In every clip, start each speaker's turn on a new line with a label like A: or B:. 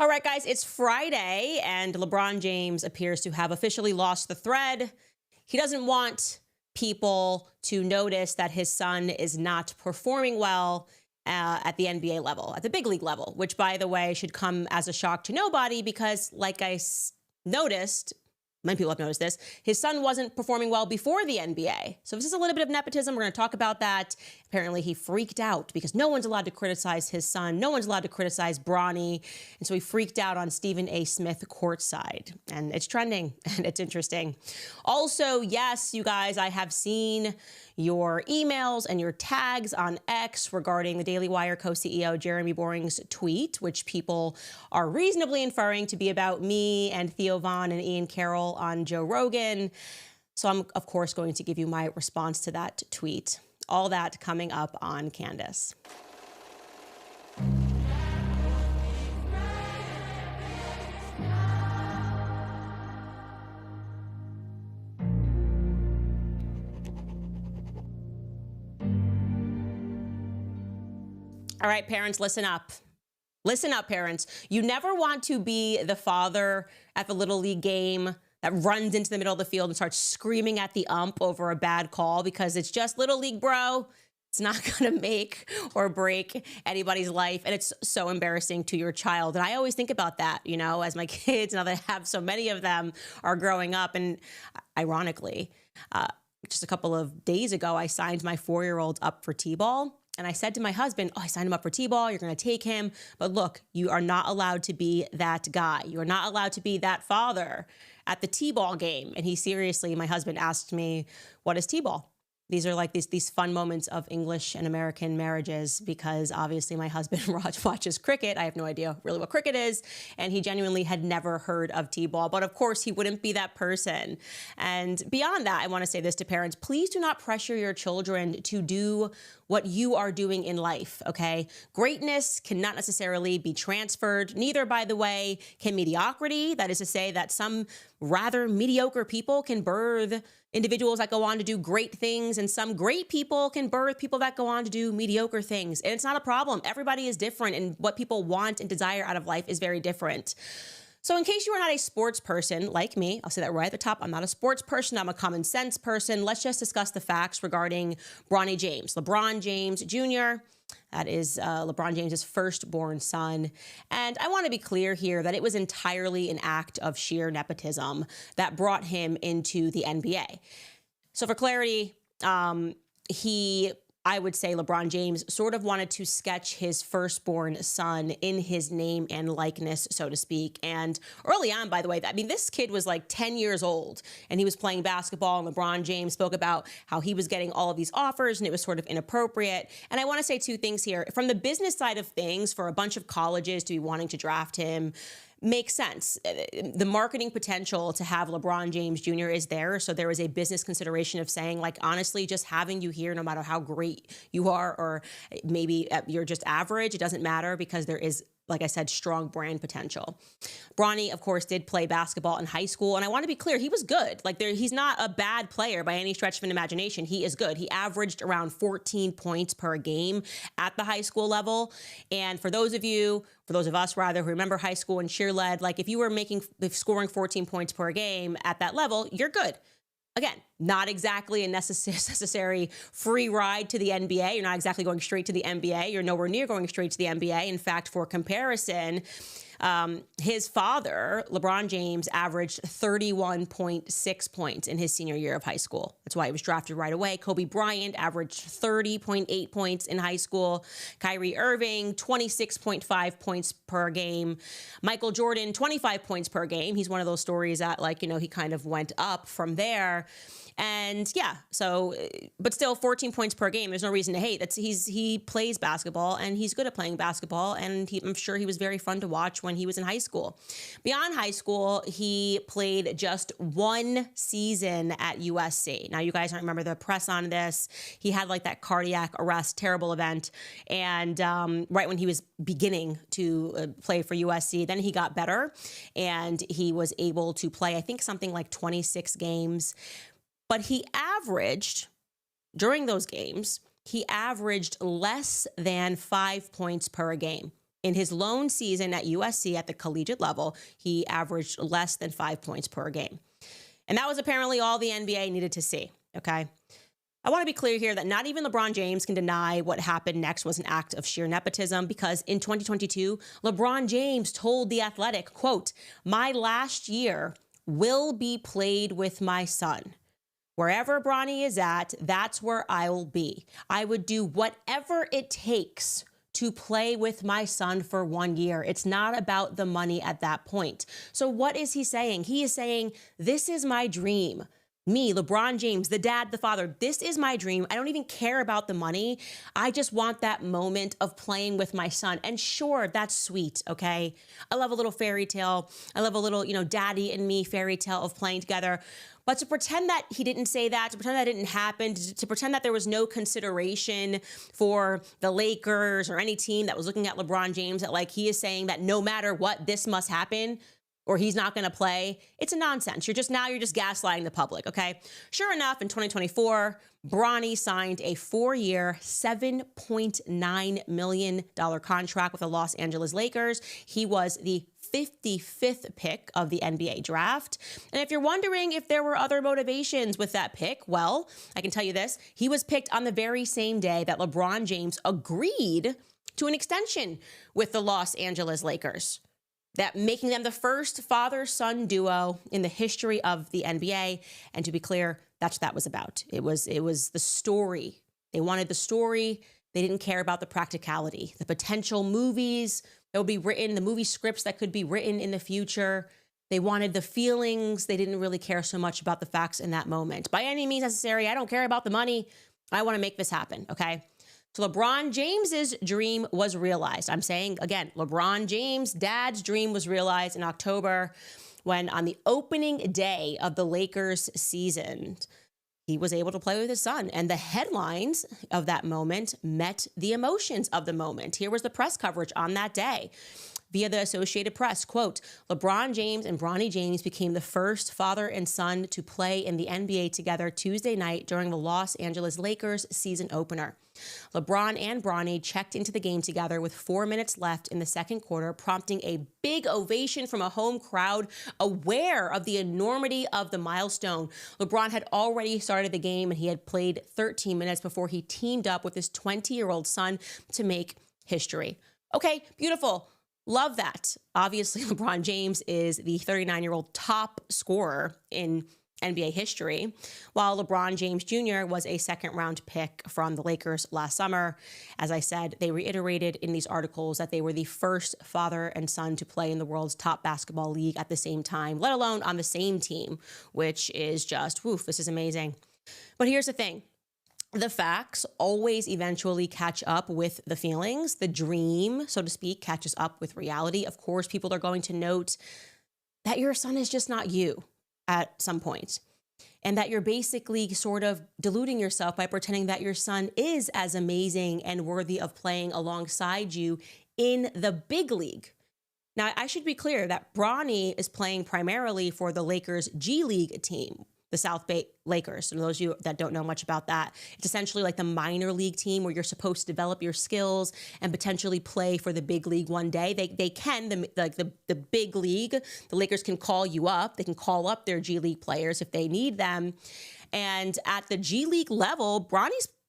A: All right, guys, it's Friday, and LeBron James appears to have officially lost the thread. He doesn't want people to notice that his son is not performing well at the NBA level, at the big league level, which, by the way, should come as a shock to nobody because, like noticed, many people have noticed this, his son wasn't performing well before the NBA. So this is a little bit of nepotism. We're going to talk about that. Apparently, he freaked out because no one's allowed to criticize his son. No one's allowed to criticize Bronny. And so he freaked out on Stephen A. Smith courtside. And it's trending, and it's interesting. Also, yes, you guys, I have seen your emails and your tags on X regarding the Daily Wire co-CEO Jeremy Boring's tweet, which people are reasonably inferring to be about me and Theo Von and Ian Carroll on Joe Rogan. So I'm, of course, going to give you my response to that tweet. All that coming up on Candace. All right, parents, listen up. Listen up, parents. You never want to be the father at the Little League game that runs into the middle of the field and starts screaming at the ump over a bad call because it's just Little League, bro. It's not going to make or break anybody's life. And it's so embarrassing to your child. And I always think about that, you know, as my kids, now that I have so many of them, are growing up. And ironically, just a couple of days ago, I signed my 4-year-old up for T-ball. And I said to my husband, I signed him up for T-ball. You're going to take him. But look, you are not allowed to be that guy. You are not allowed to be that father at the T-ball game. And he seriously, my husband asked me, what is T-ball? These are like these fun moments of English and American marriages because obviously my husband Raj watches cricket. I have no idea really what cricket is. And he genuinely had never heard of T-ball. But of course, he wouldn't be that person. And beyond that, I want to say this to parents. Please do not pressure your children to do what you are doing in life, okay? Greatness cannot necessarily be transferred. Neither, by the way, can mediocrity. That is to say that some rather mediocre people can birth individuals that go on to do great things, and some great people can birth people that go on to do mediocre things. And it's not a problem. Everybody is different, and what people want and desire out of life is very different. So in case you are not a sports person like me, I'll say that right at the top, I'm not a sports person, I'm a common sense person. Let's just discuss the facts regarding Bronny James, LeBron James Jr., that is LeBron James's firstborn son. And I want to be clear here that it was entirely an act of sheer nepotism that brought him into the NBA. So for clarity, I would say LeBron James sort of wanted to sketch his firstborn son in his name and likeness, so to speak. And early on, by the way, I mean, this kid was like 10 years old and he was playing basketball, and LeBron James spoke about how he was getting all of these offers and it was sort of inappropriate. And I want to say two things here. From the business side of things, for a bunch of colleges to be wanting to draft him, makes sense. The marketing potential to have LeBron James Jr. is there. So there is a business consideration of saying, like, honestly, just having you here, no matter how great you are, or maybe you're just average, it doesn't matter because there is, like I said, strong brand potential. Bronny, of course, did play basketball in high school. And I want to be clear, he was good. Like, he's not a bad player by any stretch of an imagination. He is good. He averaged around 14 points per game at the high school level. And for those of us rather, who remember high school and cheer-led, like if you were scoring 14 points per game at that level, you're good. Again, not exactly a necessary free ride to the NBA. You're not exactly going straight to the NBA. You're nowhere near going straight to the NBA. In fact, for comparison, his father, LeBron James, averaged 31.6 points in his senior year of high school. That's why he was drafted right away. Kobe Bryant averaged 30.8 points in high school. Kyrie Irving, 26.5 points per game. Michael Jordan, 25 points per game. He's one of those stories that, like, you know, he kind of went up from there. And yeah, so, but still 14 points per game. There's no reason to hate. He plays basketball and he's good at playing basketball. And I'm sure he was very fun to watch when he was in high school. Beyond high school, he played just one season at USC. Now, you guys don't remember the press on this. He had like that cardiac arrest, terrible event. And right when he was beginning to play for USC, then he got better and he was able to play, I think, something like 26 games. But he averaged, during those games, he averaged less than 5 points per game. In his lone season at USC at the collegiate level, he averaged less than 5 points per game. And that was apparently all the NBA needed to see, okay? I want to be clear here that not even LeBron James can deny what happened next was an act of sheer nepotism, because in 2022, LeBron James told The Athletic, quote, "My last year will be played with my son. Wherever Bronny is at, that's where I will be. I would do whatever it takes to play with my son for 1 year. It's not about the money at that point." So what is he saying? He is saying, this is my dream. Me, LeBron James, the dad, the father, this is my dream. I don't even care about the money. I just want that moment of playing with my son. And sure, that's sweet, okay? I love a little fairy tale. I love a little, daddy and me fairy tale of playing together. But to pretend that he didn't say that, to pretend that didn't happen, to pretend that there was no consideration for the Lakers or any team that was looking at LeBron James, that like he is saying that no matter what, this must happen, or he's not going to play. It's a nonsense. You're just gaslighting the public, okay? Sure enough, in 2024, Bronny signed a 4-year, $7.9 million contract with the Los Angeles Lakers. He was the 55th pick of the NBA draft. And if you're wondering if there were other motivations with that pick, well, I can tell you this. He was picked on the very same day that LeBron James agreed to an extension with the Los Angeles Lakers, that making them the first father-son duo in the history of the NBA. And to be clear, that's what that was about. It was the story. They wanted the story. They didn't care about the practicality, the potential movies that would be written, the movie scripts that could be written in the future. They wanted the feelings. They didn't really care so much about the facts in that moment. By any means necessary, I don't care about the money. I want to make this happen, okay? So LeBron James's dream was realized. I'm saying, again, LeBron James' dad's dream was realized in October when, on the opening day of the Lakers season, he was able to play with his son. And the headlines of that moment met the emotions of the moment. Here was the press coverage on that day via the Associated Press. Quote, "LeBron James and Bronny James became the first father and son to play in the NBA together Tuesday night during the Los Angeles Lakers season opener. LeBron and Bronny checked into the game together with 4 minutes left in the second quarter, prompting a big ovation from a home crowd aware of the enormity of the milestone. LeBron had already started the game, and he had played 13 minutes before he teamed up with his 20-year-old son to make history." Okay, beautiful. Love that. Obviously, LeBron James is the 39-year-old top scorer in NBA history, while LeBron James Jr. was a second-round pick from the Lakers last summer. As I said, they reiterated in these articles that they were the first father and son to play in the world's top basketball league at the same time, let alone on the same team, which is just, woof, this is amazing. But here's the thing. The facts always eventually catch up with the feelings. The dream, so to speak, catches up with reality. Of course, people are going to note that your son is just not you at some point, and that you're basically sort of deluding yourself by pretending that your son is as amazing and worthy of playing alongside you in the big league. Now, I should be clear that Bronny is playing primarily for the Lakers G League team, the South Bay Lakers. And those of you that don't know much about that, it's essentially like the minor league team where you're supposed to develop your skills and potentially play for the big league one day. They can, the big league, the Lakers can call you up. They can call up their G League players if they need them. And at the G League level,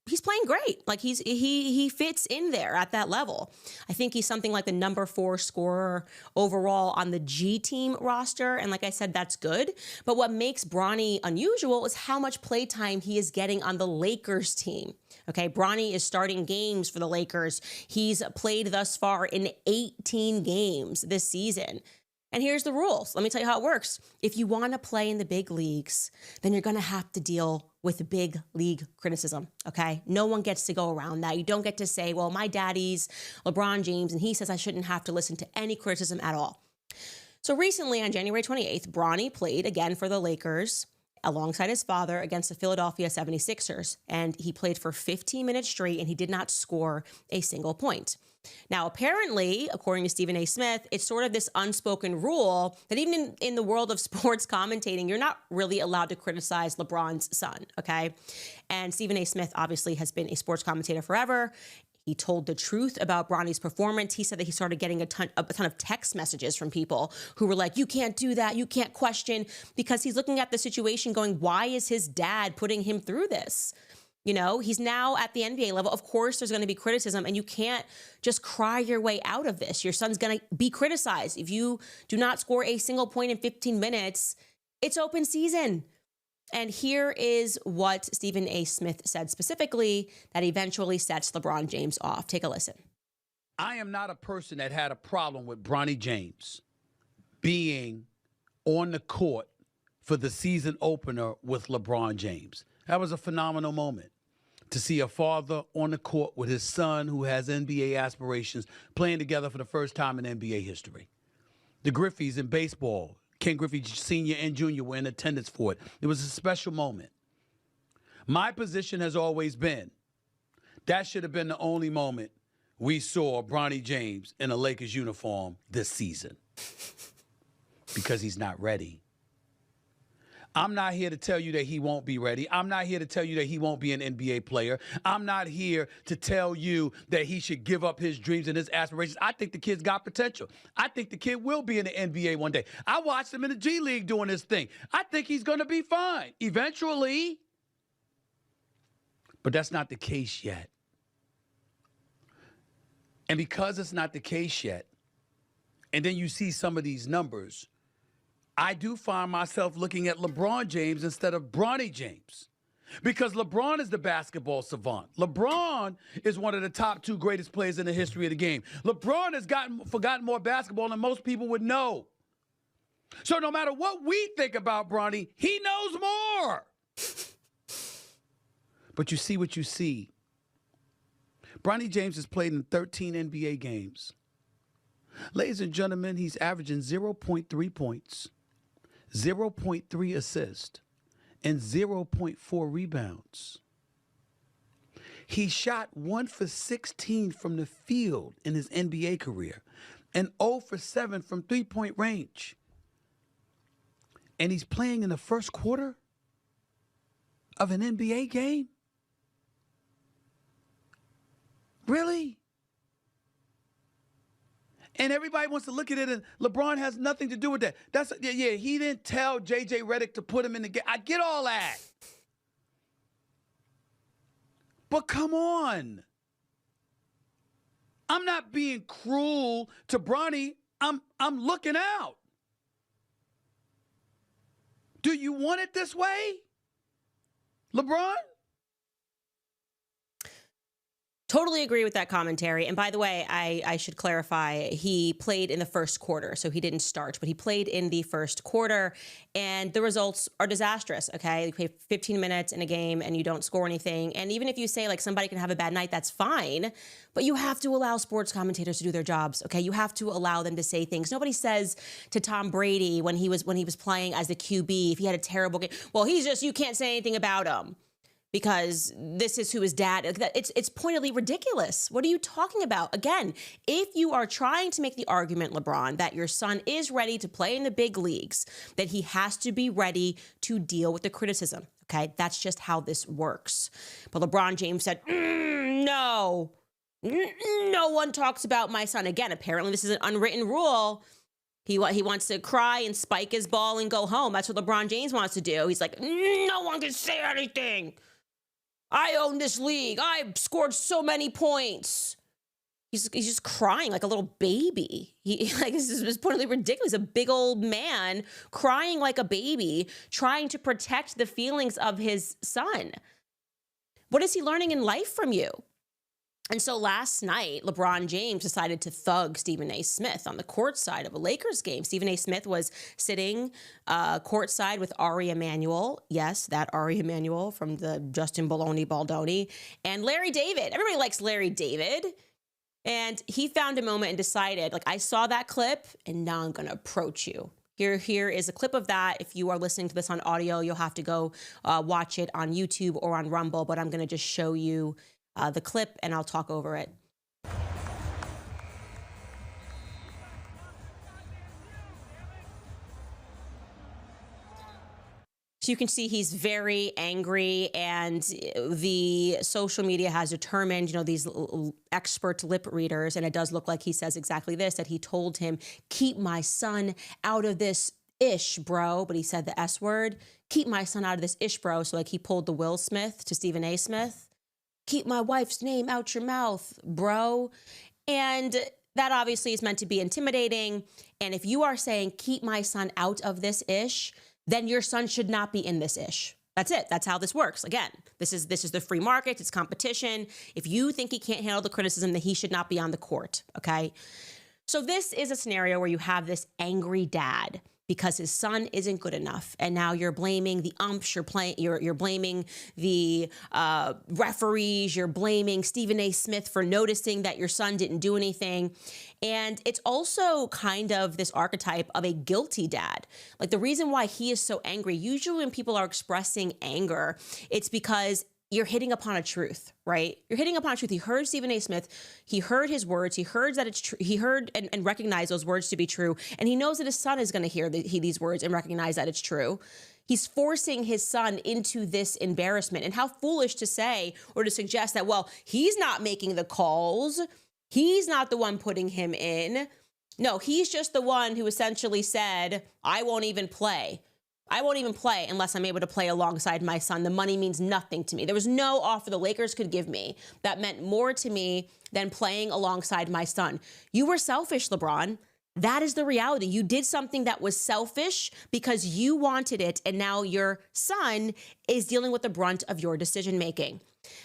A: he's playing great. Like he fits in there at that level. I think he's something like the number 4 scorer overall on the G team roster. And like I said, that's good. But what makes Bronny unusual is how much playtime he is getting on the Lakers team. Okay, Bronny is starting games for the Lakers. He's played thus far in 18 games this season. And here's the rules. Let me tell you how it works. If you want to play in the big leagues, then you're going to have to deal with big league criticism, okay? No one gets to go around that. You don't get to say, well, my daddy's LeBron James, and he says I shouldn't have to listen to any criticism at all. So recently, on January 28th, Bronny played again for the Lakers alongside his father against the Philadelphia 76ers, and he played for 15 minutes straight, and he did not score a single point. Now, apparently, according to Stephen A. Smith, it's sort of this unspoken rule that even in the world of sports commentating, you're not really allowed to criticize LeBron's son, okay? And Stephen A. Smith obviously has been a sports commentator forever. He told the truth about Bronny's performance. He said that he started getting a ton of text messages from people who were like, you can't do that, you can't question, because he's looking at the situation going, why is his dad putting him through this? You know, he's now at the NBA level. Of course, there's going to be criticism, and you can't just cry your way out of this. Your son's going to be criticized. If you do not score a single point in 15 minutes, it's open season. And here is what Stephen A. Smith said specifically that eventually sets LeBron James off. Take a listen.
B: I am not a person that had a problem with Bronny James being on the court for the season opener with LeBron James. That was a phenomenal moment to see a father on the court with his son who has NBA aspirations playing together for the first time in NBA history. The Griffeys in baseball, Ken Griffey Sr. and Jr. were in attendance for it. It was a special moment. My position has always been that should have been the only moment we saw Bronny James in a Lakers uniform this season because he's not ready. I'm not here to tell you that he won't be ready. I'm not here to tell you that he won't be an NBA player. I'm not here to tell you that he should give up his dreams and his aspirations. I think the kid's got potential. I think the kid will be in the NBA one day. I watched him in the G League doing his thing. I think he's going to be fine eventually. But that's not the case yet. And because it's not the case yet, and then you see some of these numbers, I do find myself looking at LeBron James instead of Bronny James, because LeBron is the basketball savant. LeBron is one of the top 2 greatest players in the history of the game. LeBron has forgotten more basketball than most people would know. So no matter what we think about Bronny, he knows more. But you see what you see. Bronny James has played in 13 NBA games. Ladies and gentlemen, he's averaging 0.3 points, 0.3 assists, and 0.4 rebounds. He shot 1 for 16 from the field in his NBA career and 0 for 7 from three-point range. And he's playing in the first quarter of an NBA game? Really? And everybody wants to look at it, and LeBron has nothing to do with that. He didn't tell J.J. Redick to put him in the game. I get all that. But come on. I'm not being cruel to Bronny. I'm looking out. Do you want it this way, LeBron?
A: Totally agree with that commentary. And by the way, I should clarify, he played in the first quarter, so he didn't start, but he played in the first quarter, and the results are disastrous, okay? You play 15 minutes in a game and you don't score anything. And even if you say, like, somebody can have a bad night, that's fine, but you have to allow sports commentators to do their jobs, okay? You have to allow them to say things. Nobody says to Tom Brady when he was playing as the QB, if he had a terrible game, well, you can't say anything about him, because this is who his dad is. It's pointedly ridiculous. What are you talking about? Again, if you are trying to make the argument, LeBron, that your son is ready to play in the big leagues, that he has to be ready to deal with the criticism, okay? That's just how this works. But LeBron James said, no, no one talks about my son. Again, apparently this is an unwritten rule. He wants to cry and spike his ball and go home. That's what LeBron James wants to do. He's like, no one can say anything. I own this league. I scored so many points. He's just crying like a little baby. This is pointedly ridiculous. A big old man crying like a baby, trying to protect the feelings of his son. What is he learning in life from you? And so last night, LeBron James decided to thug Stephen A. Smith on the court side of a Lakers game. Stephen A. Smith was sitting courtside with Ari Emanuel. Yes, that Ari Emanuel from the Justin Baldoni, and Larry David. Everybody likes Larry David. And he found a moment and decided, like, I saw that clip, and now I'm going to approach you. Here is a clip of that. If you are listening to this on audio, you'll have to go watch it on YouTube or on Rumble, but I'm going to just show you the clip, and I'll talk over it. So you can see he's very angry, and the social media has determined, these expert lip readers, and it does look like he says exactly this, that he told him, keep my son out of this ish, bro. But he said the S word, keep my son out of this ish, bro. So like he pulled the Will Smith to Stephen A. Smith. Keep my wife's name out your mouth, bro. And that obviously is meant to be intimidating. And if you are saying, keep my son out of this ish, then your son should not be in this ish. That's it. That's how this works. Again, this is the free market. It's competition. If you think he can't handle the criticism, then he should not be on the court. Okay. So this is a scenario where you have this angry dad because his son isn't good enough, and now you're blaming the umps, you're blaming the referees, you're blaming Stephen A. Smith for noticing that your son didn't do anything. And it's also kind of this archetype of a guilty dad. Like the reason why he is so angry, usually when people are expressing anger, it's because you're hitting upon a truth, right? You're hitting upon a truth. He heard Stephen A. Smith. He heard his words. He heard that it's true. He heard and recognized those words to be true. And he knows that his son is going to hear these words and recognize that it's true. He's forcing his son into this embarrassment. And how foolish to say or to suggest that, well, he's not making the calls. He's not the one putting him in. No, he's just the one who essentially said, I won't even play. I won't even play unless I'm able to play alongside my son. The money means nothing to me. There was no offer the Lakers could give me that meant more to me than playing alongside my son. You were selfish, LeBron. That is the reality. You did something that was selfish because you wanted it, and now your son is dealing with the brunt of your decision making.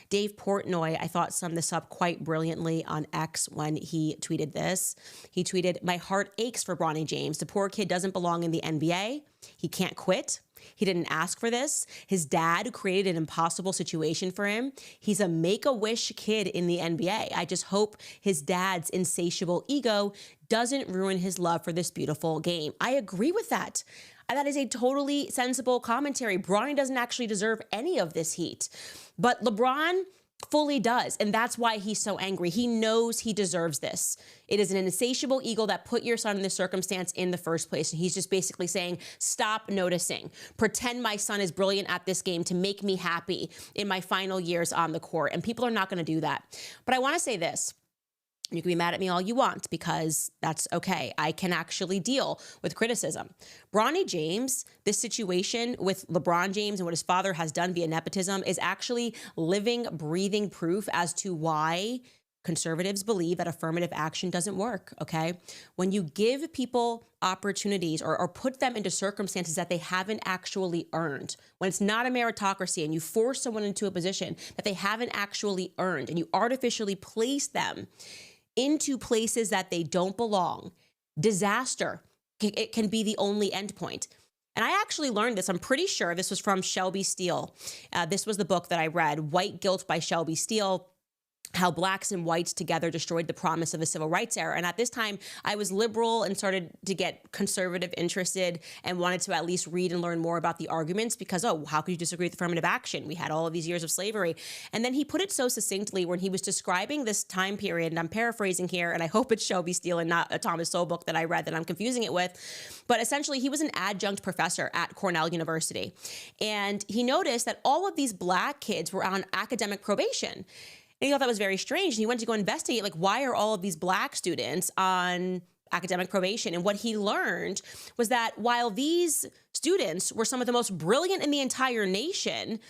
A: Dave Portnoy, I thought, summed this up quite brilliantly on X when he tweeted this. He tweeted, my heart aches for Bronny James. The poor kid doesn't belong in the NBA. He can't quit. He didn't ask for this. His dad created an impossible situation for him. He's a make-a-wish kid in the NBA. I just hope his dad's insatiable ego doesn't ruin his love for this beautiful game. I agree with that. That is a totally sensible commentary. Bronny doesn't actually deserve any of this heat, but LeBron fully does. And that's why he's so angry. He knows he deserves this. It is an insatiable ego that put your son in this circumstance in the first place. And he's just basically saying, stop noticing. Pretend my son is brilliant at this game to make me happy in my final years on the court. And people are not going to do that. But I want to say this. You can be mad at me all you want because that's okay. I can actually deal with criticism. Bronny James, this situation with LeBron James and what his father has done via nepotism is actually living, breathing proof as to why conservatives believe that affirmative action doesn't work, okay? When you give people opportunities or put them into circumstances that they haven't actually earned, when it's not a meritocracy and you force someone into a position that they haven't actually earned and you artificially place them into places that they don't belong, disaster, it can be the only endpoint. And I actually learned this. I'm pretty sure this was from Shelby Steele. This was the book that I read, White Guilt by Shelby Steele. How blacks and whites together destroyed the promise of the civil rights era. And at this time, I was liberal and started to get conservative interested and wanted to at least read and learn more about the arguments because, oh, how could you disagree with affirmative action? We had all of these years of slavery. And then he put it so succinctly when he was describing this time period, and I'm paraphrasing here, and I hope it's Shelby Steele and not a Thomas Sowell book that I read that I'm confusing it with. But essentially, he was an adjunct professor at Cornell University. And he noticed that all of these black kids were on academic probation. And he thought that was very strange. And he went to go investigate, like, why are all of these black students on academic probation? And what he learned was that while these students were some of the most brilliant in the entire nation,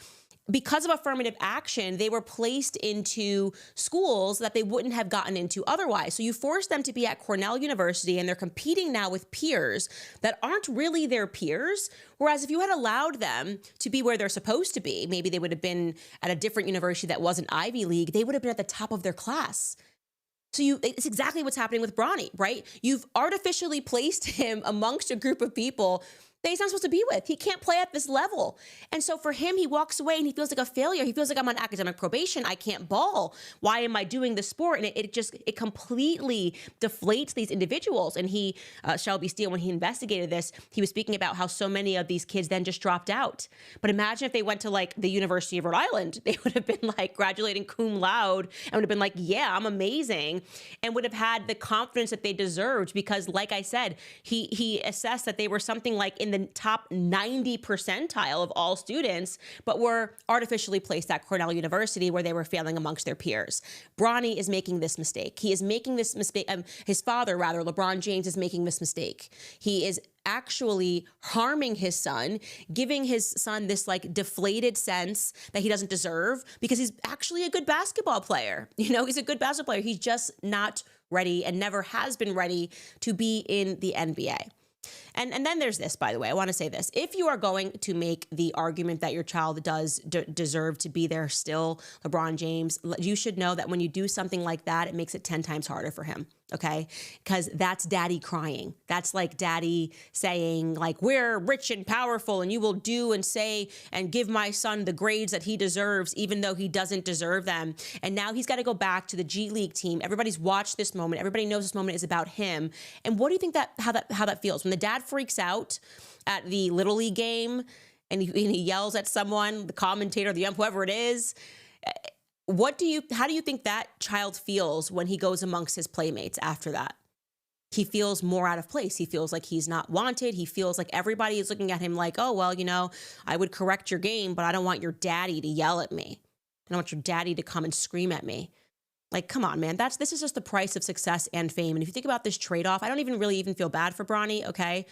A: because of affirmative action, they were placed into schools that they wouldn't have gotten into otherwise. So you force them to be at Cornell University, and they're competing now with peers that aren't really their peers. Whereas if you had allowed them to be where they're supposed to be, maybe they would have been at a different university that wasn't Ivy League, they would have been at the top of their class. So it's exactly what's happening with Bronny, right? You've artificially placed him amongst a group of people that he's not supposed to be with. He can't play at this level. And so for him, he walks away and he feels like a failure. He feels like, I'm on academic probation. I can't ball. Why am I doing the sport? And it completely deflates these individuals. And Shelby Steele, when he investigated this, he was speaking about how so many of these kids then just dropped out. But imagine if they went to like the University of Rhode Island, they would have been like graduating cum laude and would have been like, yeah, I'm amazing. And would have had the confidence that they deserved because, like I said, he assessed that they were something like in the the top 90 percentile of all students, but were artificially placed at Cornell University where they were failing amongst their peers. Bronny is making this mistake. He is making this mistake. His father, rather, LeBron James, is making this mistake. He is actually harming his son, giving his son this like deflated sense that he doesn't deserve because he's actually a good basketball player. You know, he's a good basketball player. He's just not ready and never has been ready to be in the NBA. And then there's this, by the way, I want to say this. If you are going to make the argument that your child does deserve to be there still, LeBron James, you should know that when you do something like that, it makes it 10 times harder for him, okay? Because that's daddy crying. That's like daddy saying, like, we're rich and powerful and you will do and say and give my son the grades that he deserves, even though he doesn't deserve them. And now he's got to go back to the G League team. Everybody's watched this moment. Everybody knows this moment is about him. And what do you think how that feels? When the dad freaks out at the Little League game and he yells at someone, the commentator, the ump, whoever it is, how do you think that child feels when he goes amongst his playmates after that? He feels more out of place. He feels like he's not wanted. He feels like everybody is looking at him like, oh, well, you know, I would correct your game, but I don't want your daddy to yell at me. I don't want your daddy to come and scream at me. Like, come on, man. This is just the price of success and fame. And if you think about this trade-off, I don't really feel bad for Bronny, okay?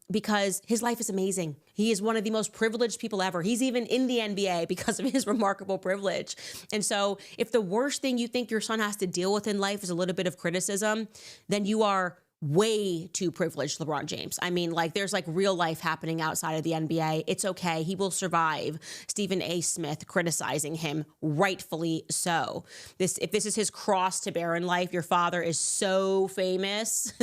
A: Because his life is amazing. He is one of the most privileged people ever. He's even in the NBA because of his remarkable privilege. And so if the worst thing you think your son has to deal with in life is a little bit of criticism, then you are way too privileged, LeBron James. I mean, like, there's like real life happening outside of the NBA. It's okay. He will survive Stephen A. Smith criticizing him, rightfully so. If this is his cross to bear in life, your father is so famous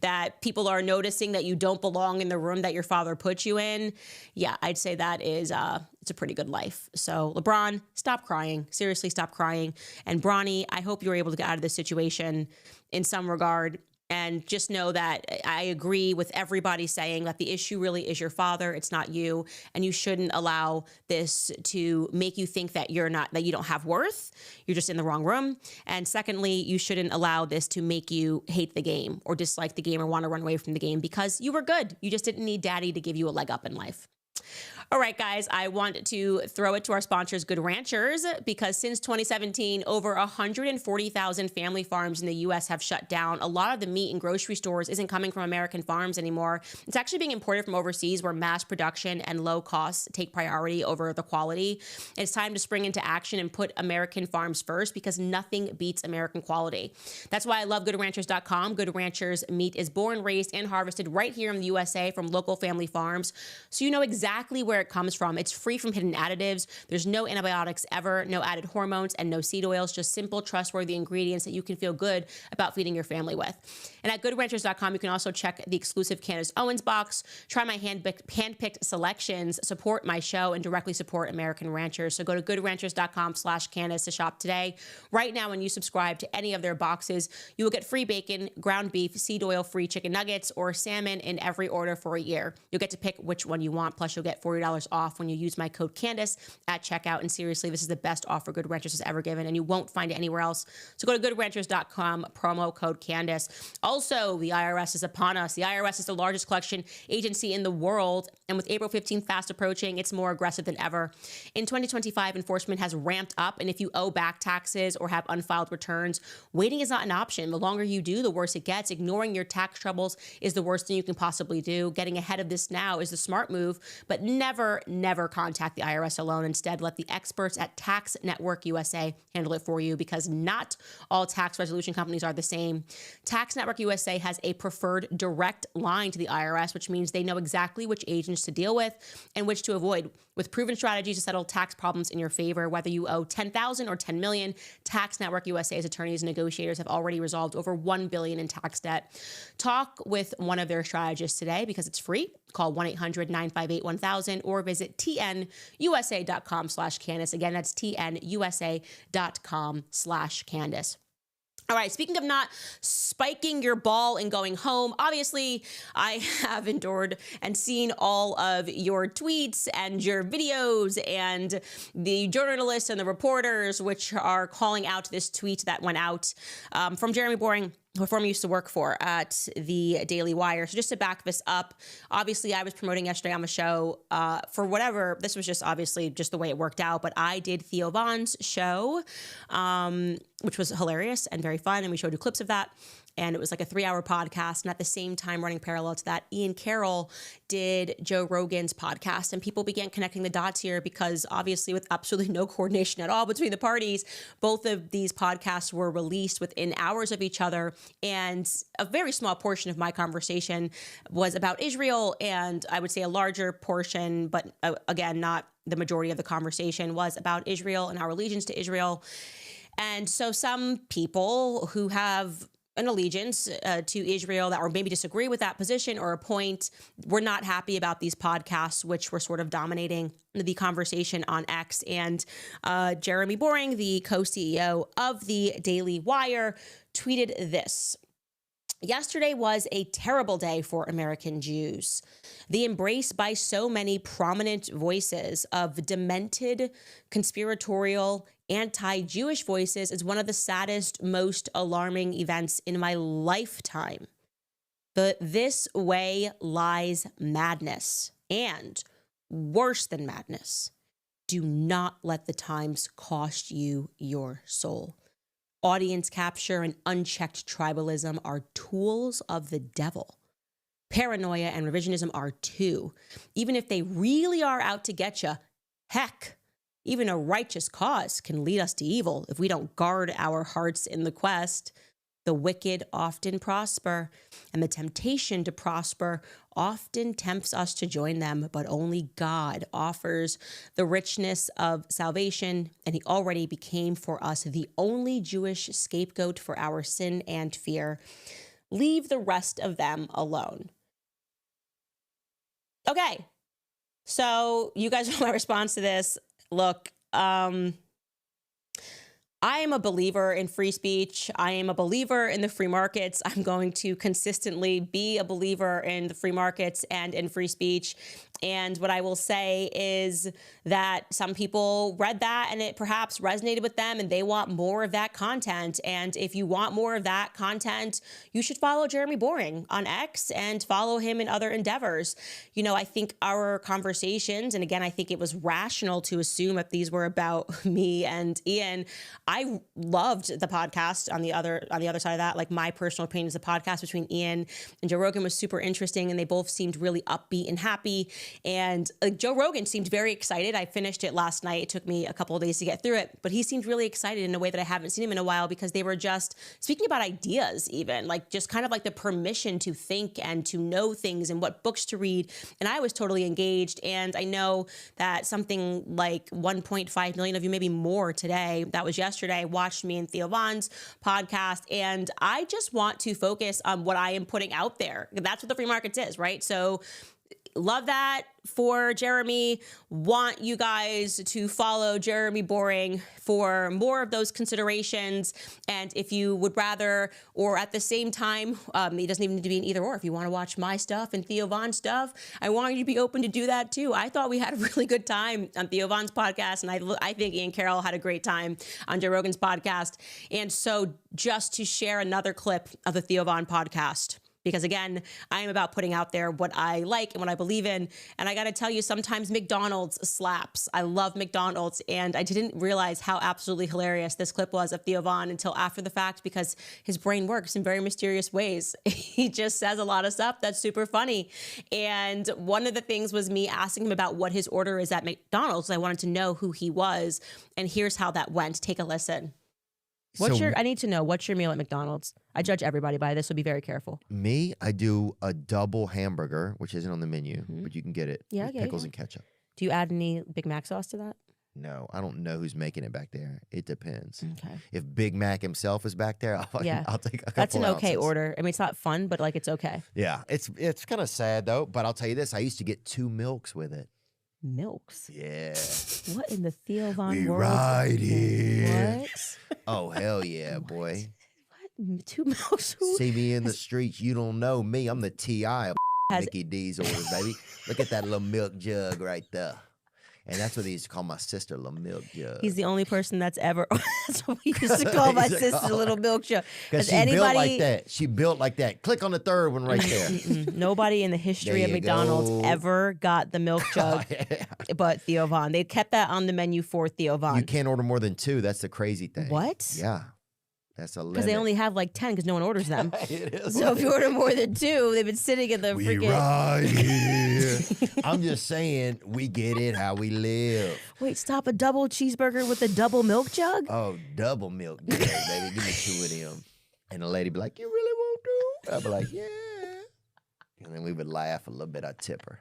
A: that people are noticing that you don't belong in the room that your father put you in. Yeah, I'd say that is it's a pretty good life. So LeBron, stop crying. Seriously, stop crying. And Bronny, I hope you're able to get out of this situation in some regard. And just know that I agree with everybody saying that the issue really is your father. It's not you. And you shouldn't allow this to make you think that you don't have worth. You're just in the wrong room. And secondly, you shouldn't allow this to make you hate the game or dislike the game or want to run away from the game because you were good. You just didn't need daddy to give you a leg up in life. All right, guys, I want to throw it to our sponsors, Good Ranchers, because since 2017, over 140,000 family farms in the U.S. have shut down. A lot of the meat in grocery stores isn't coming from American farms anymore. It's actually being imported from overseas where mass production and low costs take priority over the quality. It's time to spring into action and put American farms first because nothing beats American quality. That's why I love GoodRanchers.com. Good Ranchers meat is born, raised, and harvested right here in the USA from local family farms, so you know exactly where it comes from. It's free from hidden additives. There's no antibiotics ever, no added hormones, and no seed oils, just simple, trustworthy ingredients that you can feel good about feeding your family with. And at GoodRanchers.com, you can also check the exclusive Candace Owens box, try my hand-picked selections, support my show, and directly support American ranchers. So go to GoodRanchers.com/Candace to shop today. Right now, when you subscribe to any of their boxes, you will get free bacon, ground beef, seed oil-free chicken nuggets, or salmon in every order for a year. You'll get to pick which one you want, plus you'll get $40 off when you use my code Candace at checkout. And seriously, this is the best offer Good Ranchers has ever given, and you won't find it anywhere else. So go to GoodRanchers.com, promo code Candace. Also, the IRS is upon us. The IRS is the largest collection agency in the world, and with April 15th fast approaching, it's more aggressive than ever. In 2025, enforcement has ramped up, and if you owe back taxes or have unfiled returns, waiting is not an option. The longer you do, the worse it gets. Ignoring your tax troubles is the worst thing you can possibly do. Getting ahead of this now is the smart move, but never contact the IRS alone. Instead, let the experts at Tax Network USA handle it for you because not all tax resolution companies are the same. Tax Network USA has a preferred direct line to the IRS, which means they know exactly which agents to deal with and which to avoid. With proven strategies to settle tax problems in your favor, whether you owe $10,000 or $10 million, Tax Network USA's attorneys and negotiators have already resolved over $1 billion in tax debt. Talk with one of their strategists today because it's free. Call 1-800-958-1000 or visit tnusa.com/Candace. Again, that's tnusa.com/Candace. All right, speaking of not spiking your ball and going home, obviously I have endured and seen all of your tweets and your videos and the journalists and the reporters which are calling out this tweet that went out from Jeremy Boring a firm I used to work for at the Daily Wire. So just to back this up, obviously I was promoting yesterday on the show for whatever, this was just obviously just the way it worked out, but I did Theo Von's show, which was hilarious and very fun. And we showed you clips of that. And it was like a 3-hour podcast. And at the same time, running parallel to that, Ian Carroll did Joe Rogan's podcast. And people began connecting the dots here because obviously with absolutely no coordination at all between the parties, both of these podcasts were released within hours of each other. And a very small portion of my conversation was about Israel. And I would say a larger portion, but again, not the majority of the conversation, was about Israel and our allegiance to Israel. And so some people who have an allegiance to Israel that or maybe disagree with that position or a point were not happy about these podcasts, which were sort of dominating the conversation on X. And Jeremy Boring, the co-CEO of the Daily Wire, tweeted this. Yesterday was a terrible day for American Jews. The embrace by so many prominent voices of demented, conspiratorial, anti-Jewish voices is one of the saddest, most alarming events in my lifetime. This way lies madness, and worse than madness, do not let the times cost you your soul. Audience capture and unchecked tribalism are tools of the devil. Paranoia and revisionism are too. Even if they really are out to get you, heck, even a righteous cause can lead us to evil if we don't guard our hearts in the quest. The wicked often prosper, and the temptation to prosper often tempts us to join them, but only God offers the richness of salvation, and he already became for us the only Jewish scapegoat for our sin and fear. Leave the rest of them alone. Okay, so you guys know my response to this. Look, I am a believer in free speech. I am a believer in the free markets. I'm going to consistently be a believer in the free markets and in free speech. And what I will say is that some people read that and it perhaps resonated with them and they want more of that content. And if you want more of that content, you should follow Jeremy Boring on X and follow him in other endeavors. You know, I think our conversations, and again, I think it was rational to assume that these were about me and Ian. I loved the podcast on the other side of that. Like, my personal opinion is the podcast between Ian and Joe Rogan was super interesting, and they both seemed really upbeat and happy. And Joe Rogan seemed very excited. I finished it last night. It took me a couple of days to get through it, but he seemed really excited in a way that I haven't seen him in a while, because they were just speaking about ideas, even like just kind of like the permission to think and to know things and what books to read. And I was totally engaged. And I know that something like 1.5 million of you, maybe more today, that was yesterday, watched me and Theo Von's podcast. And I just want to focus on what I am putting out there. That's what the free markets is, right? So love that for Jeremy. Want you guys to follow Jeremy Boring for more of those considerations. And if you would rather, or at the same time, it doesn't even need to be an either or. If you want to watch my stuff and Theo Von's stuff, I want you to be open to do that too. I thought we had a really good time on Theo Von's podcast, and I think Ian Carroll had a great time on Joe Rogan's podcast. And so just to share another clip of the Theo Von podcast, because again, I am about putting out there what I like and what I believe in. And I got to tell you, sometimes McDonald's slaps. I love McDonald's. And I didn't realize how absolutely hilarious this clip was of Theo Von until after the fact, because his brain works in very mysterious ways. He just says a lot of stuff that's super funny. And one of the things was me asking him about what his order is at McDonald's. I wanted to know who he was. And here's how that went. Take a listen. I need to know, what's your meal at McDonald's? I judge everybody by this, so be very careful.
C: Me, I do a double hamburger, which isn't on the menu, but you can get it with pickles and ketchup.
A: Do you add any Big Mac sauce to that?
C: No, I don't know who's making it back there. It depends.
A: Okay.
C: If Big Mac himself is back there, I'll take a couple
A: That's an okay
C: ounces.
A: order. I mean, it's not fun, but like, it's okay.
C: Yeah, it's kind of sad though, but I'll tell you this, I used to get 2 milks with it.
A: Milks?
C: Yeah.
A: What in the Theo Von
C: we
A: world?
C: Right here.
A: What?
C: Oh, hell yeah, boy.
A: What? 2 milks?
C: See me in the streets, you don't know me. I'm the T.I. of Mickey D's orders, baby. Look at that little milk jug right there. And that's what they used to call my sister, Little Milk Jug.
A: He's the only person that's ever. That's what we used to call my sister, Little Milk Jug.
C: Because she built like that. She built like that. Click on the third one right there.
A: Nobody in the history of McDonald's ever got the milk jug but Theo Von. They kept that on the menu for Theo Von.
C: You can't order more than 2. That's the crazy thing.
A: What?
C: Yeah. That's a limit.
A: Because they only have like 10 because no one orders them.
C: It is
A: so if you order more than 2, they've been sitting in the freaking...
C: right here. I'm just saying, we get it how we live.
A: Wait, stop, a double cheeseburger with a double milk jug?
C: Oh, double milk jug, baby. Give me 2 of them. And the lady be like, you really want to? I'd be like, yeah. And then we would laugh a little bit. I'd tip her.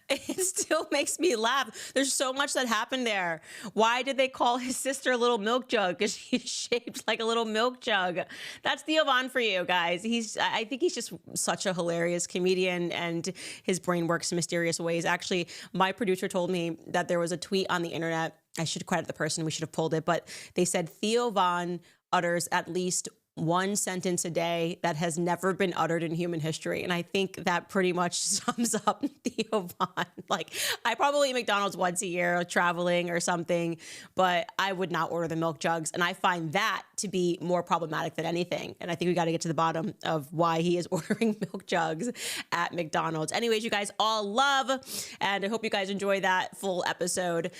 A: It still makes me laugh. There's so much that happened there. Why did they call his sister Little Milk Jug? Because she's shaped like a little milk jug. That's Theo Von for you guys. I think he's just such a hilarious comedian, and his brain works in mysterious ways. Actually, my producer told me that there was a tweet on the internet. I should credit the person. We should have pulled it. But they said Theo Von utters at least 1 sentence a day that has never been uttered in human history. And I think that pretty much sums up Theo Von. Like, I probably eat McDonald's once a year, traveling or something, but I would not order the milk jugs. And I find that to be more problematic than anything. And I think we got to get to the bottom of why he is ordering milk jugs at McDonald's. Anyways, you guys all love, and I hope you guys enjoy that full episode.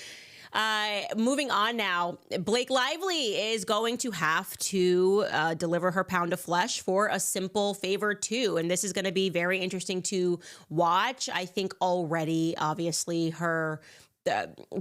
A: Moving on now, Blake Lively is going to have to deliver her pound of flesh for A Simple Favor 2. And this is going to be very interesting to watch. I think already, obviously, her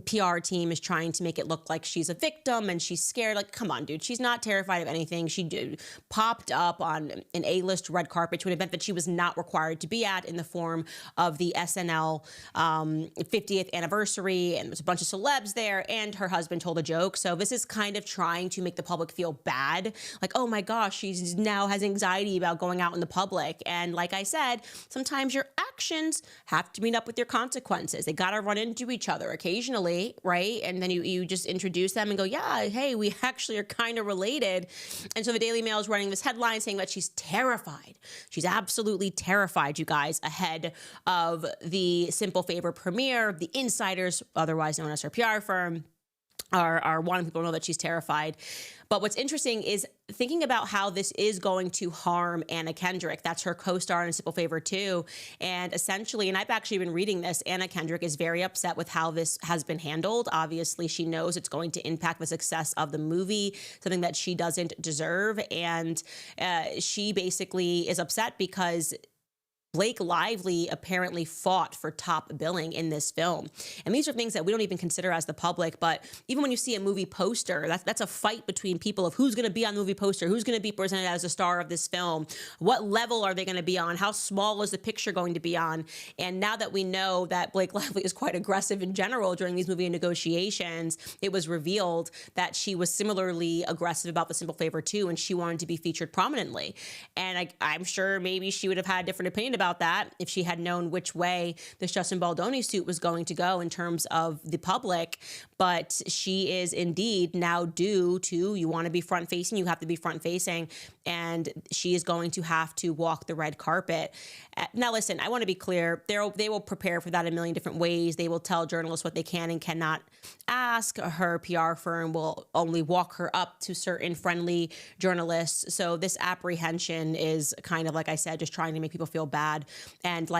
A: PR team is trying to make it look like she's a victim and she's scared. Like, come on, dude. She's not terrified of anything. She popped up on an A-list red carpet to an event that she was not required to be at in the form of the SNL 50th anniversary. And there's a bunch of celebs there, and her husband told a joke. So this is kind of trying to make the public feel bad. Like, oh my gosh, she's now has anxiety about going out in the public. And like I said, sometimes your actions have to meet up with your consequences. They got to run into each other occasionally, right? And then you just introduce them and go, yeah, hey, we actually are kind of related. And so the Daily Mail is running this headline saying that she's terrified. She's absolutely terrified, you guys, ahead of the Simple Favor premiere. The insiders, otherwise known as her PR firm, are wanting people to know that she's terrified. But what's interesting is thinking about how this is going to harm Anna Kendrick. That's her co-star in Simple Favor 2. And essentially, and I've actually been reading this, Anna Kendrick is very upset with how this has been handled. Obviously, she knows it's going to impact the success of the movie, something that she doesn't deserve. And she basically is upset because Blake Lively apparently fought for top billing in this film. And these are things that we don't even consider as the public, but even when you see a movie poster, that's a fight between people of who's going to be on the movie poster, who's going to be presented as a star of this film, what level are they going to be on, how small is the picture going to be on. And now that we know that Blake Lively is quite aggressive in general during these movie negotiations, it was revealed that she was similarly aggressive about The Simple Favor 2, and she wanted to be featured prominently. And I'm sure maybe she would have had a different opinion about that if she had known which way this Justin Baldoni suit was going to go in terms of the public. But she is indeed now due to, you want to be front facing, you have to be front facing, and she is going to have to walk the red carpet. Now, listen, I want to be clear. They will prepare for that a million different ways. They will tell journalists what they can and cannot ask. Her PR firm will only walk her up to certain friendly journalists. So this apprehension is kind of, like I said, just trying to make people feel bad. And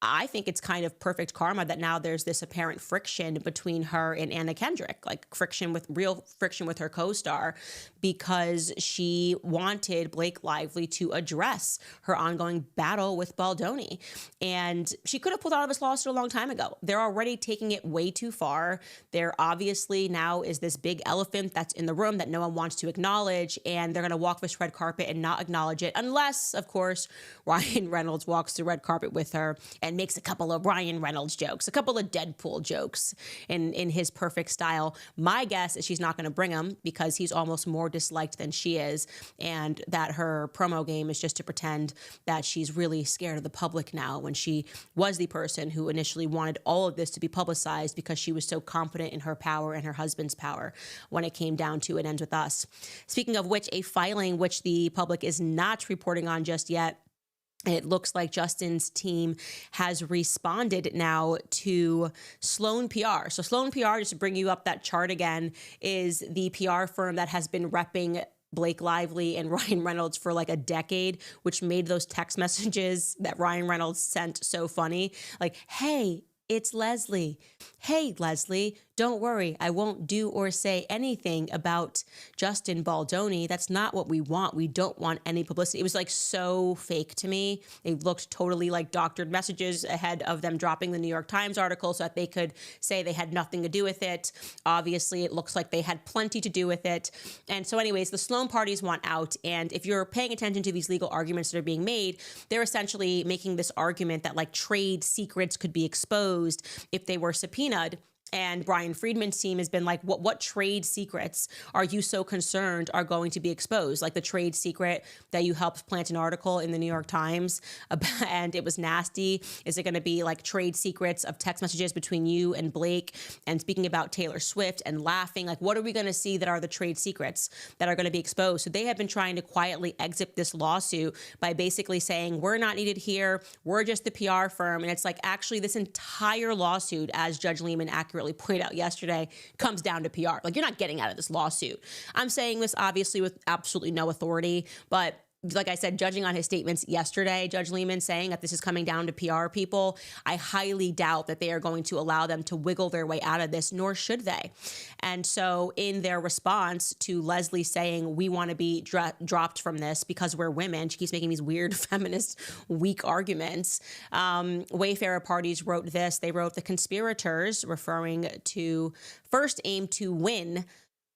A: I think it's kind of perfect karma that now there's this apparent friction between her and Anna Kendrick, like real friction with her co-star, because she wanted Blake Lively to address her ongoing battle with Baldoni. And she could have pulled out of this lawsuit a long time ago. They're already taking it way too far. There obviously now is this big elephant that's in the room that no one wants to acknowledge, and they're going to walk this red carpet and not acknowledge it unless, of course, Ryan Reynolds walks the red carpet with her and makes a couple of Ryan Reynolds jokes, a couple of Deadpool jokes in his perfect style. My guess is she's not going to bring him because he's almost more disliked than she is, and that her promo game is just to pretend that she's really scared of the public now, when she was the person who initially wanted all of this to be publicized because she was so confident in her power and her husband's power when it came down to It Ends With Us. Speaking of which, a filing which the public is not reporting on just yet It looks like Justin's team has responded now to Sloan PR. So Sloan PR, just to bring you up that chart again, is the PR firm that has been repping Blake Lively and Ryan Reynolds for like a decade, which made those text messages that Ryan Reynolds sent so funny. Like, hey, it's Leslie. Hey, Leslie, don't worry. I won't do or say anything about Justin Baldoni. That's not what we want. We don't want any publicity. It was like so fake to me. It looked totally like doctored messages ahead of them dropping the New York Times article so that they could say they had nothing to do with it. Obviously, it looks like they had plenty to do with it. And so anyways, the Sloan parties want out. And if you're paying attention to these legal arguments that are being made, they're essentially making this argument that like trade secrets could be exposed if they were subpoenaed. And Brian Friedman's team has been like, what trade secrets are you so concerned are going to be exposed? Like the trade secret that you helped plant an article in the New York Times about, and it was nasty. Is it going to be like trade secrets of text messages between you and Blake and speaking about Taylor Swift and laughing? Like, what are we going to see that are the trade secrets that are going to be exposed? So they have been trying to quietly exit this lawsuit by basically saying, we're not needed here. We're just the PR firm. And it's like, actually, this entire lawsuit, as Judge Lehman accurately pointed out yesterday, comes down to PR. Like, you're not getting out of this lawsuit. I'm saying this obviously with absolutely no authority, but like I said, judging on his statements yesterday, Judge Lehman saying that this is coming down to PR people, I highly doubt that they are going to allow them to wiggle their way out of this, nor should they. And so in their response to Leslie saying, we want to be dropped from this because we're women, she keeps making these weird feminist weak arguments. Wayfarer parties wrote this. They wrote, the conspirators, referring to first aim to win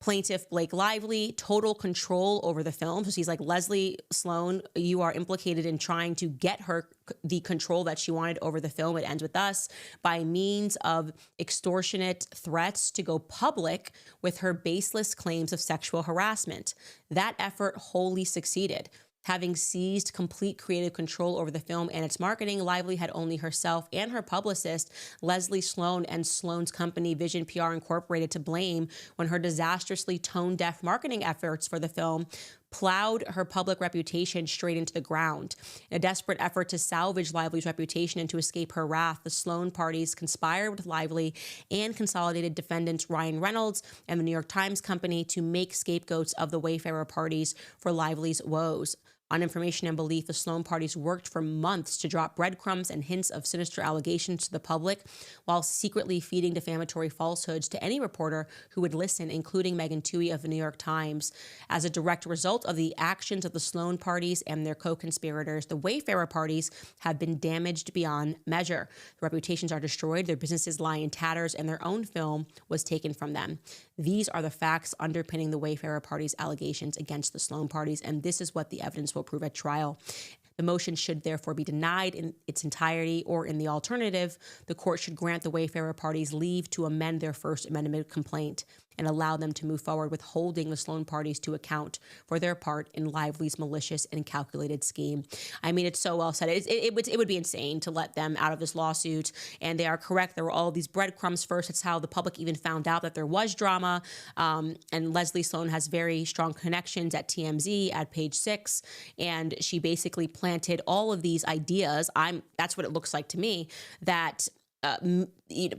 A: plaintiff Blake Lively total control over the film. So he's like, Leslie Sloan, you are implicated in trying to get her the control that she wanted over the film. It ends with us by means of extortionate threats to go public with her baseless claims of sexual harassment. That effort wholly succeeded. Having seized complete creative control over the film and its marketing, Lively had only herself and her publicist, Leslie Sloan, and Sloan's company, Vision PR Incorporated, to blame when her disastrously tone-deaf marketing efforts for the film plowed her public reputation straight into the ground. In a desperate effort to salvage Lively's reputation and to escape her wrath, the Sloan parties conspired with Lively and consolidated defendants Ryan Reynolds and the New York Times Company to make scapegoats of the Wayfarer parties for Lively's woes. On information and belief, the Sloan parties worked for months to drop breadcrumbs and hints of sinister allegations to the public, while secretly feeding defamatory falsehoods to any reporter who would listen, including Megan Twohey of the New York Times. As a direct result of the actions of the Sloan parties and their co-conspirators, the Wayfarer parties have been damaged beyond measure. Their reputations are destroyed, their businesses lie in tatters, and their own film was taken from them. These are the facts underpinning the Wayfarer parties' allegations against the Sloan parties, and this is what the evidence will prove at trial. The motion should therefore be denied in its entirety, or in the alternative, the court should grant the Wayfarer parties leave to amend their First Amendment complaint and allow them to move forward with holding the Sloan parties to account for their part in Lively's malicious and calculated scheme. I mean, it's so well said. It would be insane to let them out of this lawsuit, and they are correct. There were all these breadcrumbs first. It's how the public even found out that there was drama, and Leslie Sloan has very strong connections at TMZ, at Page 6, and she basically planted all of these ideas. That's what it looks like to me, that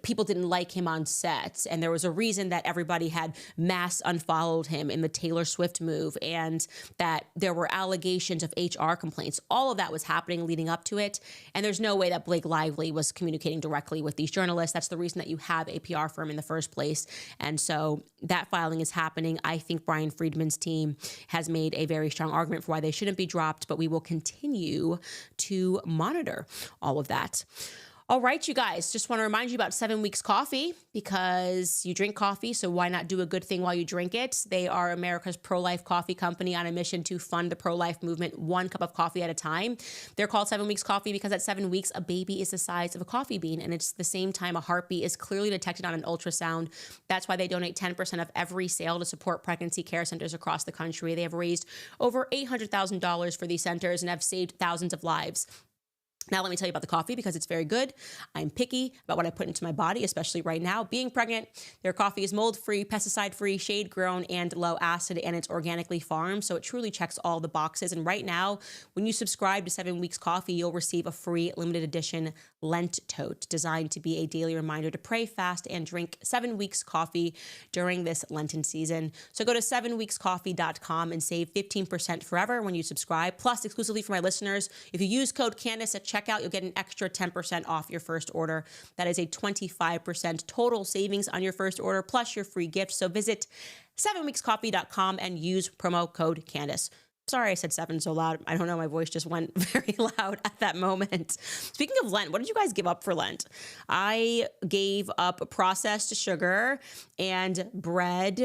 A: people didn't like him on set, and there was a reason that everybody had mass unfollowed him in the Taylor Swift move, and that there were allegations of HR complaints. All of that was happening leading up to it, and there's no way that Blake Lively was communicating directly with these journalists. That's the reason that you have a PR firm in the first place, and so that filing is happening. I think Brian Friedman's team has made a very strong argument for why they shouldn't be dropped, but we will continue to monitor all of that. All right, you guys, just want to remind you about 7 Weeks Coffee, because you drink coffee, so why not do a good thing while you drink it? They are America's pro-life coffee company on a mission to fund the pro-life movement one cup of coffee at a time. They're called 7 Weeks Coffee because at 7 weeks, a baby is the size of a coffee bean, and it's the same time a heartbeat is clearly detected on an ultrasound. That's why they donate 10% of every sale to support pregnancy care centers across the country. They have raised over $800,000 for these centers and have saved thousands of lives. Now, let me tell you about the coffee because it's very good. I'm picky about what I put into my body, especially right now. Being pregnant, their coffee is mold-free, pesticide-free, shade-grown, and low acid, and it's organically farmed, so it truly checks all the boxes. And right now, when you subscribe to 7 Weeks Coffee, you'll receive a free limited edition Lent tote designed to be a daily reminder to pray, fast, and drink 7 Weeks Coffee during this Lenten season. So go to 7weekscoffee.com and save 15% forever when you subscribe. Plus, exclusively for my listeners, if you use code Candace at checkout, you'll get an extra 10% off your first order. That is a 25% total savings on your first order, plus your free gift. So visit 7weekscoffee.com and use promo code Candace. Sorry I said 7 so loud. I don't know, my voice just went very loud at that moment. Speaking of Lent, what did you guys give up for Lent? I gave up processed sugar and bread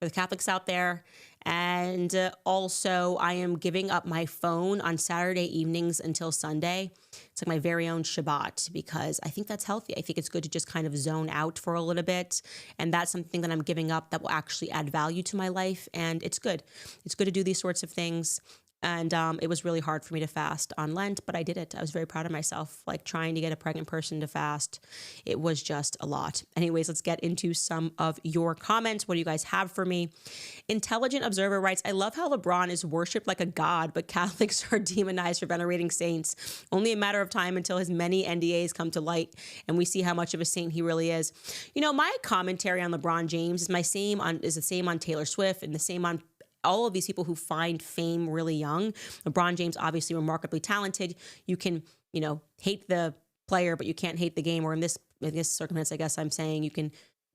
A: for the Catholics out there. And also, I am giving up my phone on Saturday evenings until Sunday. It's like my very own Shabbat because I think that's healthy. I think it's good to just kind of zone out for a little bit. And that's something that I'm giving up that will actually add value to my life. And it's good. It's good to do these sorts of things. And it was really hard for me to fast on Lent, but I did it. I was very proud of myself, like trying to get a pregnant person to fast. It was just a lot. Anyways, let's get into some of your comments. What do you guys have for me? Intelligent Observer writes, I love how LeBron is worshipped like a god, but Catholics are demonized for venerating saints. Only a matter of time until his many NDAs come to light and we see how much of a saint he really is. You know, my commentary on LeBron James is the same on Taylor Swift and the same on all of these people who find fame really young. LeBron James, obviously remarkably talented. You can, hate the player, but you can't hate the game. Or in this circumstance, I guess I'm saying you can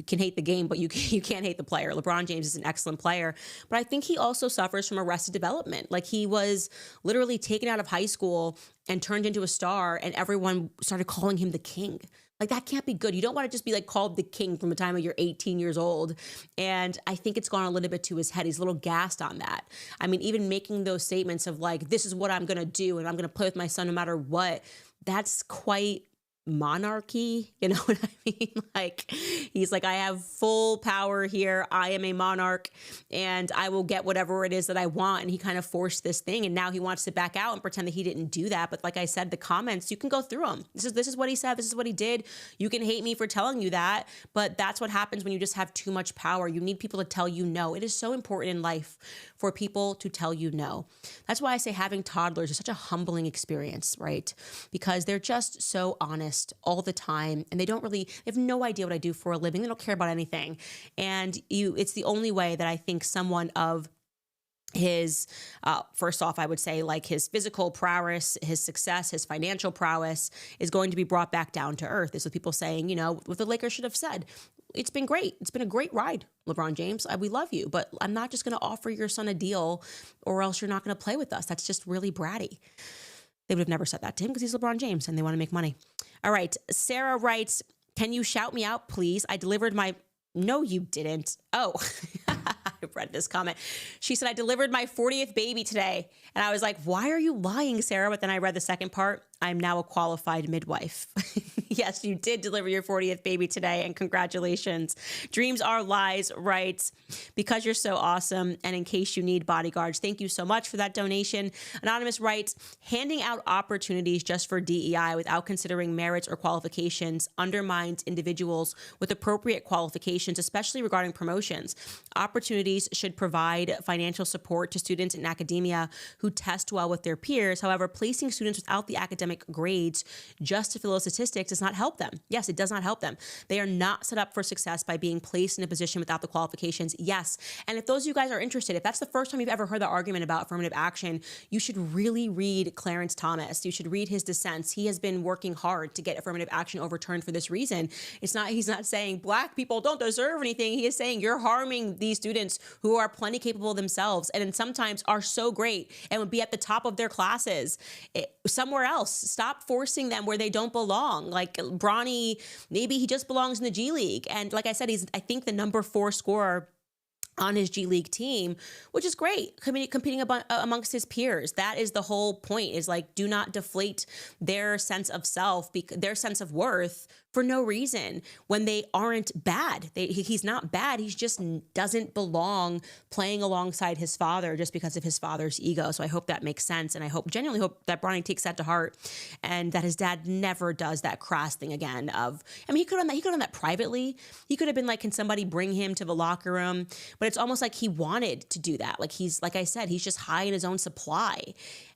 A: hate the game, but you can't hate the player. LeBron James is an excellent player, but I think he also suffers from arrested development. Like he was literally taken out of high school and turned into a star, and everyone started calling him the king. Like that can't be good. You don't want to just be like called the king from the time you're 18 years old. And I think it's gone a little bit to his head. He's a little gassed on that. I mean, even making those statements of like, this is what I'm going to do and I'm going to play with my son no matter what. That's quite monarchy. You know what I mean? Like he's like, I have full power here. I am a monarch and I will get whatever it is that I want. And he kind of forced this thing. And now he wants to back out and pretend that he didn't do that. But like I said, the comments, you can go through them. This is what he said. This is what he did. You can hate me for telling you that, but that's what happens when you just have too much power. You need people to tell you no. It is so important in life for people to tell you no. That's why I say having toddlers is such a humbling experience, right? Because they're just so honest all the time and they have no idea what I do for a living. They don't care about anything. And it's the only way that I think someone of his, first off, I would say like his physical prowess, his success, his financial prowess is going to be brought back down to earth. This is what people saying, what the Lakers should have said. It's been great. It's been a great ride, LeBron James. We love you, but I'm not just going to offer your son a deal or else you're not going to play with us. That's just really bratty. They would have never said that to him because he's LeBron James and they want to make money. All right. Sarah writes, can you shout me out, please? I delivered my... No, you didn't. Oh, I read this comment. She said, I delivered my 40th baby today. And I was like, why are you lying, Sarah? But then I read the second part. I'm now a qualified midwife. Yes, you did deliver your 40th baby today, and congratulations. Dreams are lies, writes, because you're so awesome, and in case you need bodyguards. Thank you so much for that donation. Anonymous writes, handing out opportunities just for DEI without considering merits or qualifications undermines individuals with appropriate qualifications, especially regarding promotions. Opportunities should provide financial support to students in academia who test well with their peers. However, placing students without the academic grades just to fill those statistics does not help them. Yes, it does not help them. They are not set up for success by being placed in a position without the qualifications. Yes. And if those of you guys are interested, if that's the first time you've ever heard the argument about affirmative action, you should really read Clarence Thomas. You should read his dissents. He has been working hard to get affirmative action overturned for this reason. He's not saying Black people don't deserve anything. He is saying you're harming these students who are plenty capable themselves and sometimes are so great and would be at the top of their classes somewhere else. Stop forcing them where they don't belong. Like Bronny, maybe he just belongs in the G League. And like I said, he's, I think, the number 4 scorer on his G League team, which is great, competing amongst his peers. That is the whole point, is like, do not deflate their sense of self, their sense of worth for no reason when they aren't bad. He's not bad. He just doesn't belong playing alongside his father just because of his father's ego. So I hope that makes sense. And I genuinely hope that Bronny takes that to heart and that his dad never does that crass thing again he could have done that privately. He could have been like, can somebody bring him to the locker room? But it's almost like he wanted to do that. Like I said, he's just high in his own supply.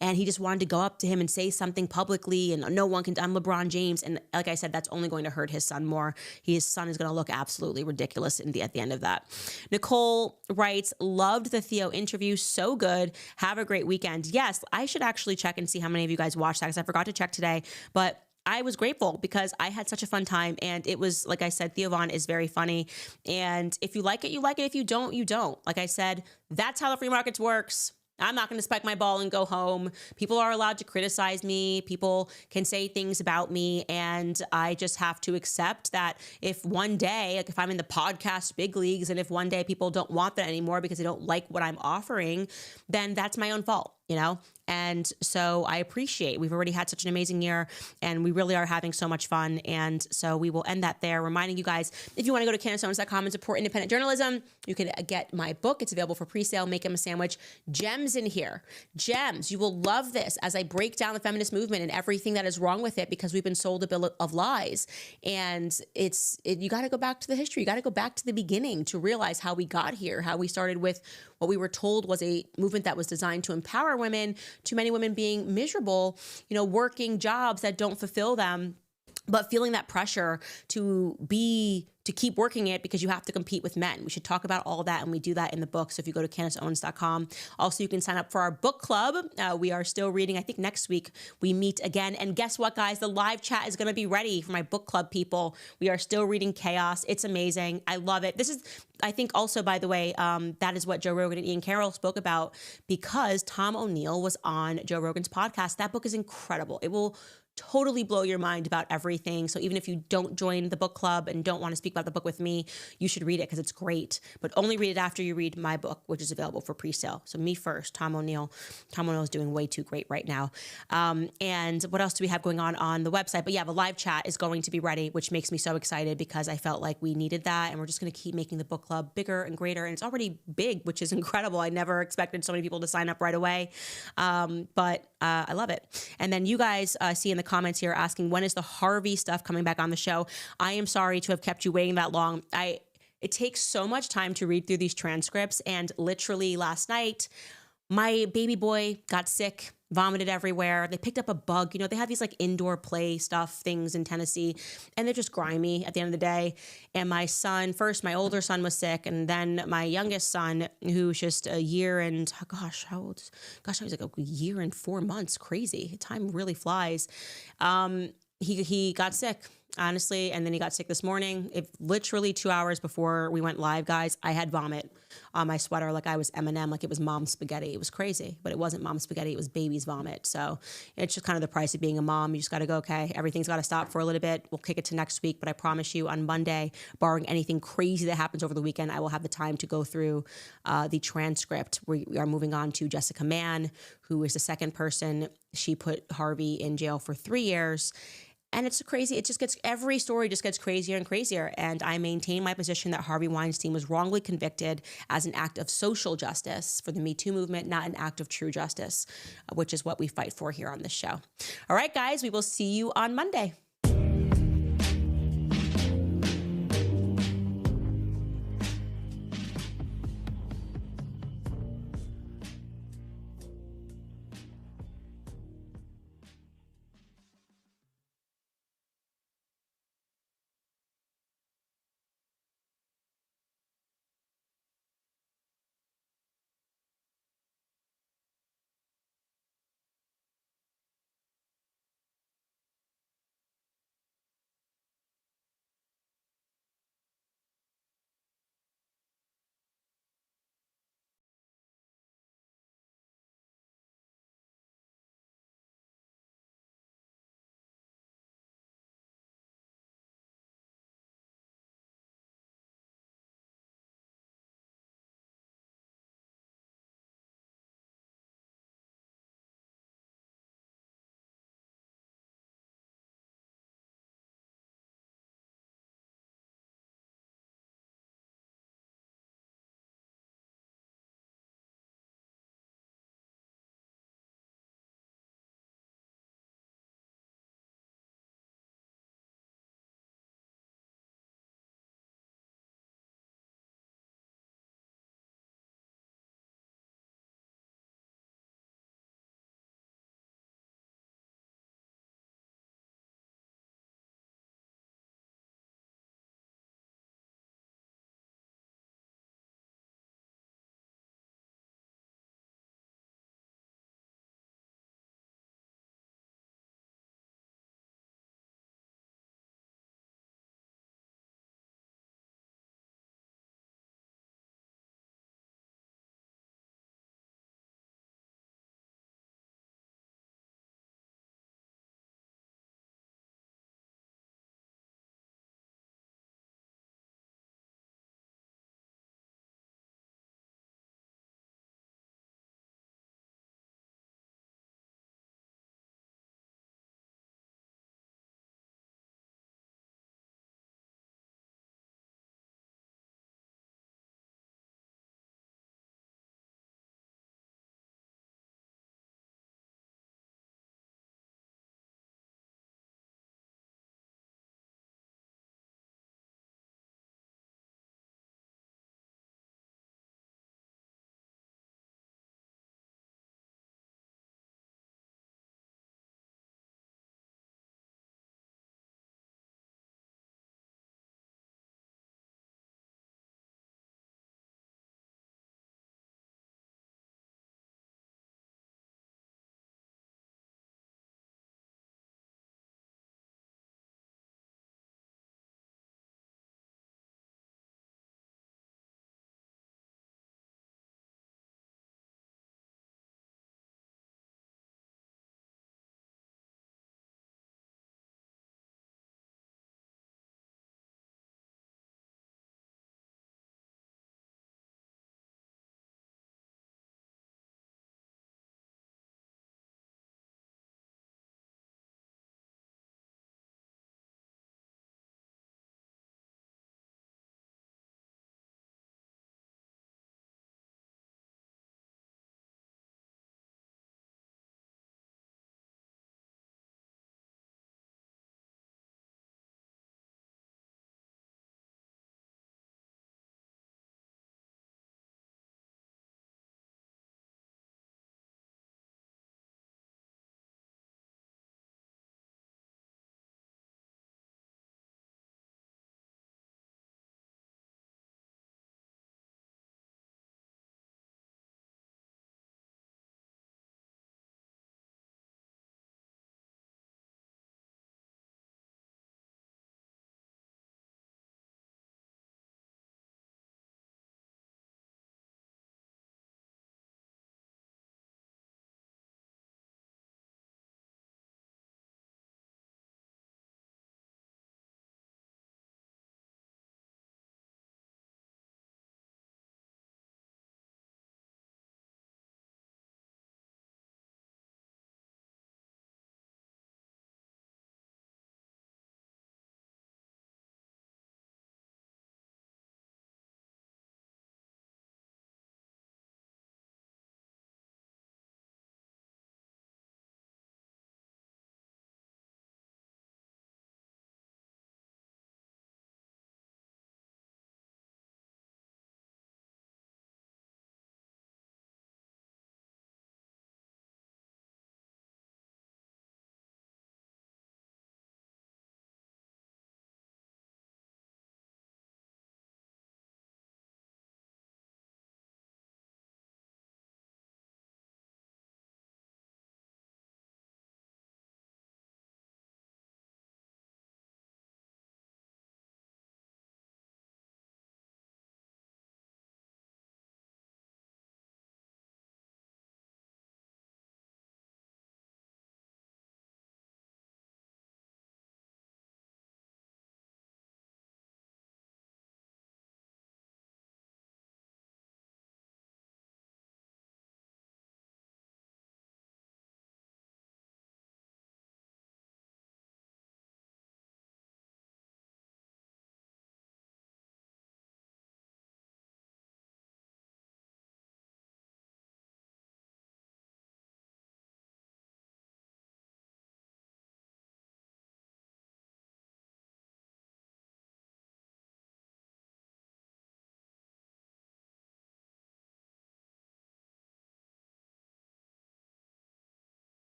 A: And he just wanted to go up to him and say something publicly, and no one can, I'm LeBron James. And like I said, that's only going to hurt his son more. His son is going to look absolutely ridiculous at the end of that. Nicole writes, loved the Theo interview. So good. Have a great weekend. Yes, I should actually check and see how many of you guys watched that, because I forgot to check today. But I was grateful because I had such a fun time. And it was, like I said, Theo Von is very funny. And if you like it, you like it. If you don't, you don't. Like I said, that's how the free markets works. I'm not going to spike my ball and go home. People are allowed to criticize me. People can say things about me. And I just have to accept that if one day, like if I'm in the podcast big leagues, and if one day people don't want that anymore because they don't like what I'm offering, then that's my own fault, you know? And so I appreciate, we've already had such an amazing year and we really are having so much fun. And so we will end that there, reminding you guys, if you want to go to CandaceOwens.com and support independent journalism, you can get my book. It's available for pre-sale. Make him a sandwich. Gems in here. Gems. You will love this as I break down the feminist movement and everything that is wrong with it, because we've been sold a bill of lies. And you got to go back to the history. You got to go back to the beginning to realize how we got here, how we started with what we were told was a movement that was designed to empower women, to many women being miserable, working jobs that don't fulfill them, but feeling that pressure to keep working it because you have to compete with men. We should talk about all that, and we do that in the book. So if you go to CandaceOwens.com, also you can sign up for our book club. We are still reading. I think next week we meet again. And guess what, guys? The live chat is going to be ready for my book club people. We are still reading Chaos. It's amazing. I love it. This is, I think also, by the way, that is what Joe Rogan and Ian Carroll spoke about, because Tom O'Neill was on Joe Rogan's podcast. That book is incredible. It will totally blow your mind about everything. So even if you don't join the book club and don't want to speak about the book with me, you should read it because it's great. But only read it after you read my book, which is available for pre-sale. So me first, Tom O'Neill. Tom O'Neill is doing way too great right now. And what else do we have going on the website? But yeah, the live chat is going to be ready, which makes me so excited because I felt like we needed that. And we're just going to keep making the book club bigger and greater. And it's already big, which is incredible. I never expected so many people to sign up right away. But I love it. And then you guys see in the comments here asking, when is the Harvey stuff coming back on the show? I am sorry to have kept you waiting that long. It takes so much time to read through these transcripts. And literally last night, my baby boy got sick, vomited everywhere. They picked up a bug. They have these like indoor play stuff things in Tennessee, and they're just grimy at the end of the day. And my son, first, my older son was sick. And then my youngest son, who's just a year and, how old? Gosh, I was like a year and 4 months. Crazy. Time really flies. He got sick, honestly. And then he got sick this morning. Literally 2 hours before we went live, guys, I had vomit on my sweater like I was Eminem, like it was mom's spaghetti. It was crazy, but it wasn't mom's spaghetti. It was baby's vomit. So it's just kind of the price of being a mom. You just got to go, okay, everything's got to stop for a little bit. We'll kick it to next week. But I promise you on Monday, barring anything crazy that happens over the weekend, I will have the time to go through the transcript. We are moving on to Jessica Mann, who is the second person. She put Harvey in jail for 3 years. And it's crazy. Every story just gets crazier and crazier. And I maintain my position that Harvey Weinstein was wrongly convicted as an act of social justice for the Me Too movement, not an act of true justice, which is what we fight for here on this show. All right, guys, we will see you on Monday.